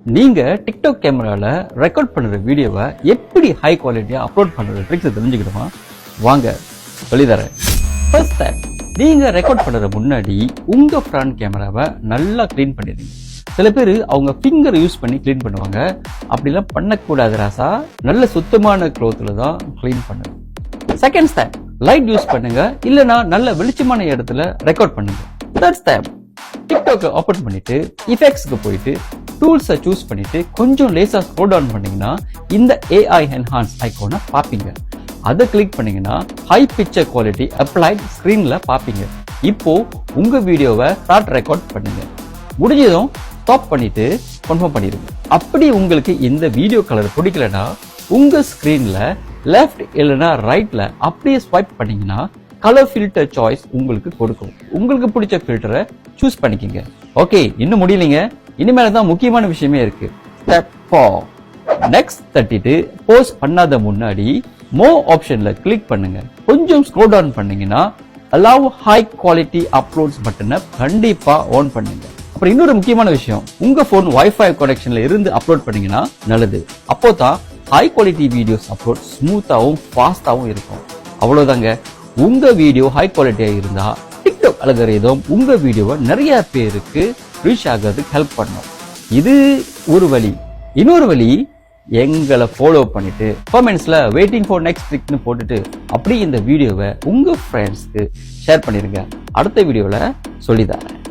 நீங்க டிக்டாக் கேமரால ரெக்கார்ட் பண்ற வீடியோவை எப்படி ஹை குவாலிட்டியா அப்லோட் பண்ற ட்ரிக்ஸ் தெரிஞ்சுக்கணுமா? வாங்க சொல்லித்தரேன். ஃபர்ஸ்ட் ஸ்டெப், நீங்க ரெக்கார்ட் பண்ற முன்னாடி உங்க ஃப்ரண்ட் கேமராவை நல்லா கிளீன் பண்ணிடுங்க. சில பேர் அவங்க ஃபிங்கர் யூஸ் பண்ணி கிளீன் பண்ணுவாங்க. அப்படிலாம் பண்ணக்கூடாது ராசா. நல்ல சுத்தமான க்ளோத்ல தான் கிளீன் பண்ணணும். செகண்ட் ஸ்டெப், லைட் யூஸ் பண்ணுங்க, இல்லனா நல்ல வெளிச்சமான இடத்துல ரெக்கார்ட் பண்ணுங்க. தேர்ட் ஸ்டெப், டிக்டாக் ஓபன் பண்ணிட்டு எஃபெக்ட்ஸ்க்கு போயிட்டு டூல்ஸை சூஸ் பண்ணிட்டு கொஞ்சம் லேசா ஸ்க்ரோல் டவுன் பண்ணீங்கன்னா இந்த AI என்ஹான்ஸ் ஐகானை பாப்பீங்க. அதை கிளிக் பண்ணீங்கன்னா ஹை பிக்சர் குவாலிட்டி அப்ளைட் ஸ்கிரீன்ல பாப்பீங்க. இப்போ உங்க வீடியோவை ஸ்டார்ட் ரெக்கார்ட் பண்ணுங்க. முடிஞ்சதும் ஸ்டாப் பண்ணிட்டு கன்ஃபார்ம் பண்ணிடுங்க. அப்படி உங்களுக்கு இந்த வீடியோ கலர் பிடிக்கலனா உங்க ஸ்கிரீன்ல லெஃப்ட் இல்லைன்னா ரைட்ல அப்படியே ஸ்வைப் பண்ணீங்கன்னா கலர் ஃபில்டர் சாய்ஸ் உங்களுக்கு கொடுக்கும். உங்களுக்கு பிடிச்ச ஃபில்டரை சூஸ் பண்ணிக்கங்க. ஓகே, இன்னும் முடியலைங்க. இனிமேல தான் முக்கியமான விஷயமே இருக்கு. ஸ்டெப் 4, நெக்ஸ்ட் தட்டிட்டு போஸ்ட் பண்ணாத முன்னாடி மோ ஆப்ஷன்ல கிளிக் பண்ணுங்க. கொஞ்சம் ஸ்க்ரோல் டவுன் பண்ணீங்கன்னா அலோவ் ஹை குவாலிட்டி அப்லோட்ஸ் பட்டனை கண்டிப்பா ஆன் பண்ணுங்க. அப்புறம் இன்னொரு முக்கியமான விஷயம், உங்க போன் வைஃபை கனெக்ஷன்ல இருந்து அப்லோட் பண்ணீங்கன்னா நல்லது. அப்போதான் ஹை குவாலிட்டி வீடியோஸ் அப்லோட் ஸ்மூத்தாவும் ஃபாஸ்டாவும் இருக்கும். அவ்வளவுதாங்க. உங்க வீடியோ ஹை குவாலிட்டியா இருந்தா டிக்டாக் அல்காரிதம் உங்க வீடியோவை நிறைய பேருக்கு ரீச் ஆகிறதுக்கு ஹெல்ப் பண்ணும். இது ஒரு வழி. இன்னொரு வழி, எங்களை ஃபாலோ பண்ணிட்டு கமெண்ட்ஸ்ல வெயிட்டிங் ஃபார் நெக்ஸ்ட் ட்ரிக்னு போட்டுட்டு அப்படி இந்த வீடியோவை உங்க ஃப்ரெண்ட்ஸ்க்கு ஷேர் பண்ணிருங்க. அடுத்த வீடியோல சொல்லித்தரேன்.